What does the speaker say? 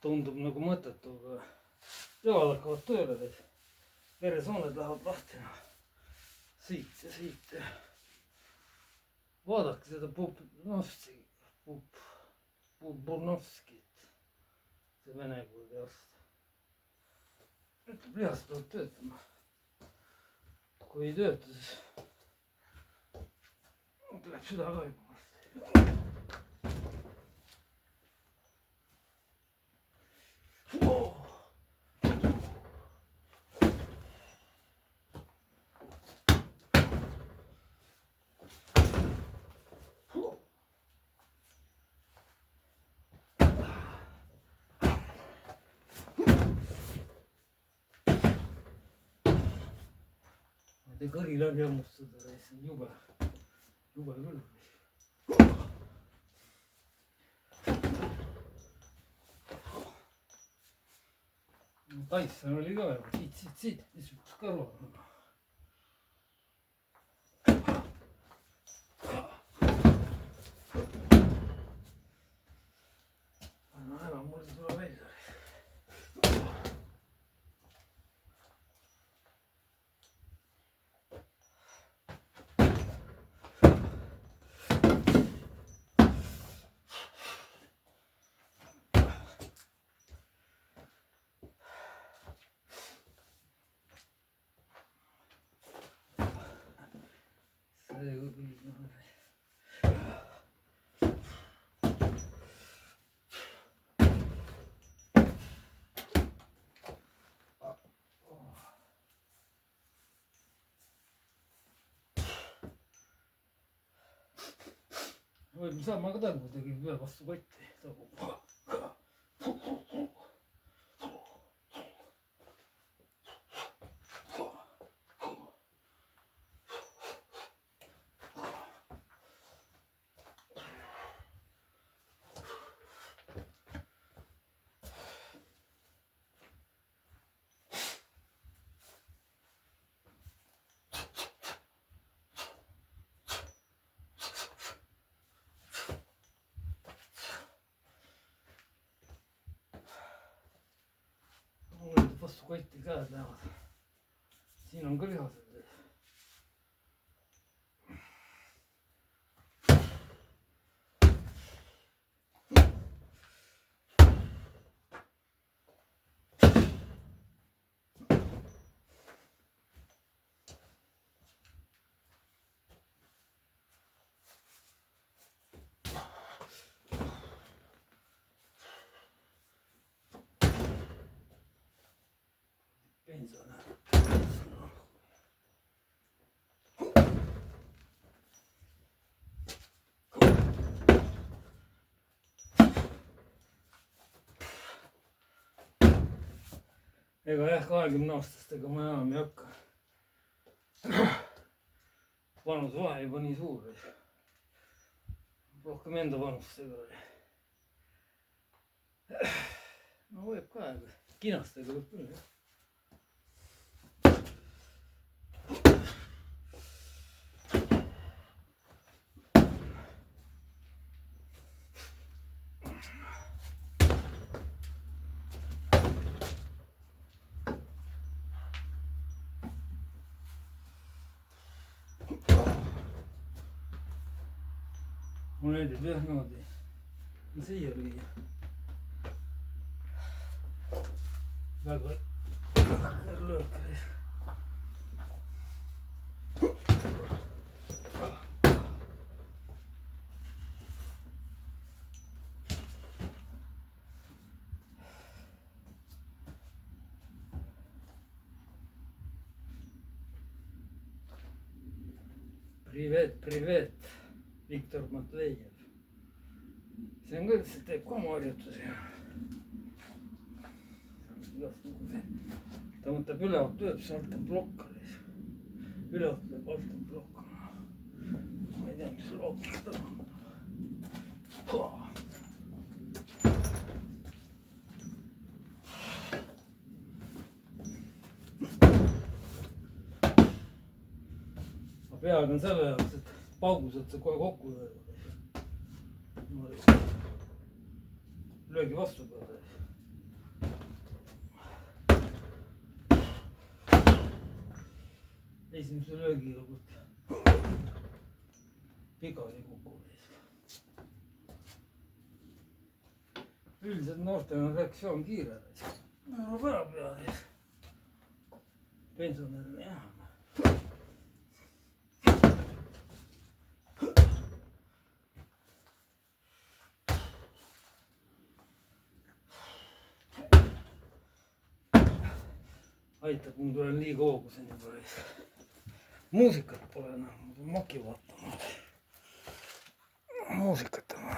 tundub nagu mõttetu, aga jalad hakkavad tööle, veresooned lähevad lahti. Siit ja siit. Vaadake seda Burnovskit, see vene kooli arst. Ütleb, lihas peab töötama. Kui ei tööta, siis tuleb süda ka juba. Kõri läbi hammustada, see on jube küll. Tyson oli ka siit, niisugust kõrval. Enam mul ei tule välja. Võib saama ka tagu tegi ühe vastu kotti. Vastu kotti käed lähevad. Siin on ka lihased. Pensionär. Ega jah, 20-aastastega ma enam ei hakka. Vanusvahe juba nii suur. Rohkem enda vanustega oli. No võib ka, kinastega võib küll. Mulle meeldib jah niimoodi siia lüüa. Väga löök oli. Privet, Viktor Matvejev. See on küll, see teeb ka oma harjutusi. Ta võtab ülevalt tööd, see alt on blokkar. Ülevalt lööb, alt on blokkar. Ma ei tea, mis lookis ta on. Pead on selle jaoks, et paugused see kohe kokku löögi vastu peale. esimese löögiga, kui pigani kukkudes. Üldiselt noortel on reaktsioon kiire. No päeva peale. Pensionärina jah. Aitab, mul tulen liiga hooguseni juba ees. Muusikat pole enam, ma pean maki vaatama. Muusikat on vaja.